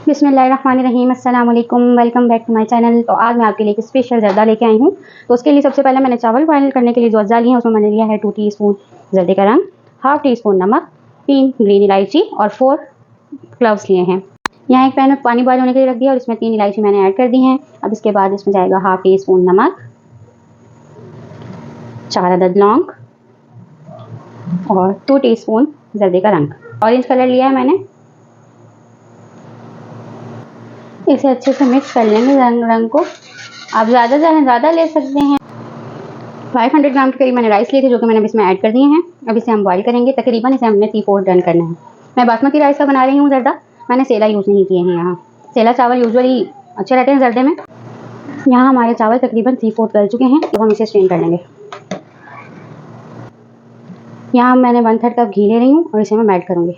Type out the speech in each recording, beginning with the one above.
बिस्मिल्लाहिर्रहमानिर्रहीम, अस्सलाम वालेकुम, welcome back to my channel. तो आज मैं आपके लिए एक स्पेशल ज़र्दा लेके आई हूँ। तो उसके लिए सबसे पहले मैंने चावल बॉयल करने के लिए जो अज्जा लिए हैं उसमें मैंने लिया है 2 टीस्पून ज़र्दे का रंग, हाफ़ टी स्पून नमक, 3 ग्रीन इलायची और 4 क्लव्स लिए हैं। यहाँ एक पैन में पानी बॉयल होने के लिए रख दिया और इसमें 3 इलायची मैंने ऐड कर दी हैं। अब इसके बाद इसमें जाएगा हाफ़ टी स्पून नमक, 4 अदद लौंग और 2 टीस्पून ज़र्दे का रंग। ऑरेंज कलर लिया है मैंने। इसे अच्छे से मिक्स कर लेंगे रंग को। आप ज़्यादा ले सकते हैं। 500 ग्राम के करीब मैंने राइस लिए थे जो कि मैंने इसमें ऐड कर दिए हैं। अब इसे हम बॉईल करेंगे। तकरीबन इसे हमने 3/4 डन करना है। मैं बासमती राइस का बना रही हूँ ज़र्दा। मैंने सेला यूज़ नहीं किए हैं यहाँ। सेला चावल यूजुअली अच्छे रहते हैं ज़र्दे में। यहाँ हमारे चावल तकरीबन 3/4 गल चुके हैं। तो हम इसे स्ट्रेन कर लेंगे। यहाँ मैंने 1/3 कप घी ले रही हूँ और इसे मैं मेल्ट करूँगी।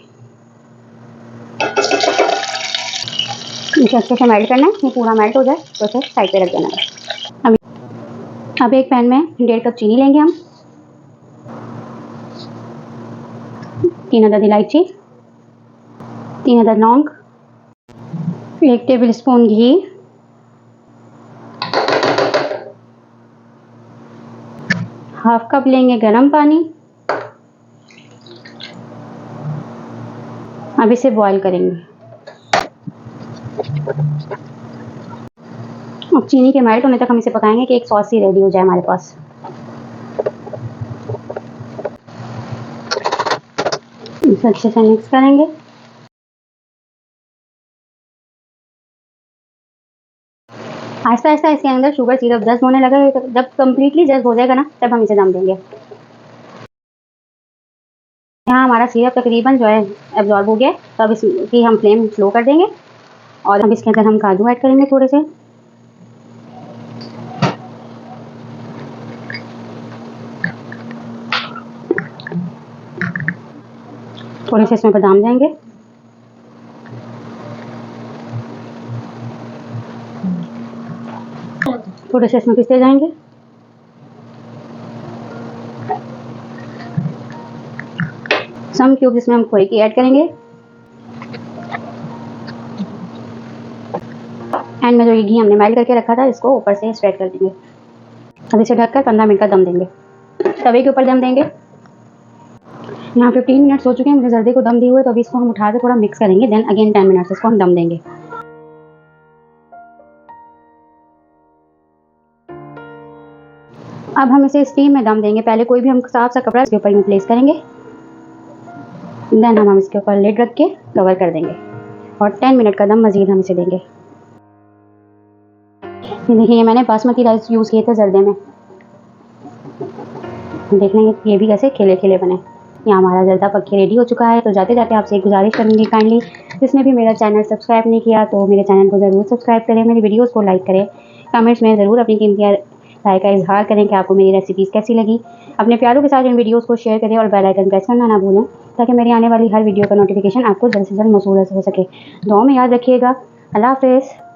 इसे अच्छे से मेल्ट करना है। ये पूरा मेल्ट हो जाए तो इसे साइड पे रख देना है। अब एक पैन में 1.5 कप चीनी लेंगे हम, 3 अदद इलायची, 3 अदद लौंग, 1 टेबल स्पून घी, हाफ कप लेंगे गरम पानी। अब इसे बॉईल करेंगे। अब चीनी के मेल्ट होने तक हम इसे पकाएंगे कि एक सॉस सी रेडी हो जाए हमारे पास। इसे अच्छे से मिक्स करेंगे। आहिस्ता आहिस्ता इसके अंदर शुगर सिरप जज्ब होने लगा। जब कम्प्लीटली जज्ब हो जाएगा ना तब हम इसे दम देंगे। यहाँ हमारा सिरप तकरीबन जो है एब्जॉर्ब हो गया। तो अब इसकी हम फ्लेम स्लो कर देंगे और अब इसके अंदर हम काजू ऐड करेंगे थोड़े से। थोड़े से इसमें बादाम जाएंगे। थोड़े से इसमें पिस्ते जाएंगे। सम क्यूब्स इसमें हम खोए की ऐड करेंगे। एंड में जो ये घी हमने मेल्ट करके रखा था इसको ऊपर से स्प्रेड कर देंगे। अब इसे ढककर 15 मिनट का दम देंगे। तवे के ऊपर दम देंगे। यहाँ 15 मिनट्स हो चुके हैं मुझे ज़र्दे को दम दिए हुए। तो अभी इसको हम उठा के थोड़ा मिक्स करेंगे। देन अगेन 10 मिनट्स इसको हम दम देंगे। अब हम इसे स्टीम में दम देंगे। पहले कोई भी हम साफ सा कपड़ा इसके ऊपर यूँ प्लेस करेंगे। देन हम इसके ऊपर लिड रख के कवर कर देंगे और 10 मिनट का दम मज़ीद हम इसे देंगे। देखिए मैंने बासमती राइस यूज़ किए थे ज़र्दे में। देख लेंगे ये भी कैसे खिले खिले बने। यहाँ हमारा ज़र्दा पक के रेडी हो चुका है। तो जाते जाते आपसे एक गुजारिश करूँगी, काइंडली जिसने भी मेरा चैनल सब्सक्राइब नहीं किया तो मेरे चैनल को ज़रूर सब्सक्राइब करें, मेरी वीडियोज़ को लाइक करें, कमेंट्स में ज़रूर अपनी कीमती राय का इजहार करें कि आपको मेरी रेसिपीज़ कैसी लगी। अपने प्यारों के साथ इन वीडियोज़ को शेयर करें और बेल आइकन प्रेस करना ना भूलें ताकि मेरी आने वाली हर वीडियो का नोटिफिकेशन आपको जल्द से जल्द मौसूल हो सके। दुआ में याद रखिएगा। अल्लाह हाफ़िज़।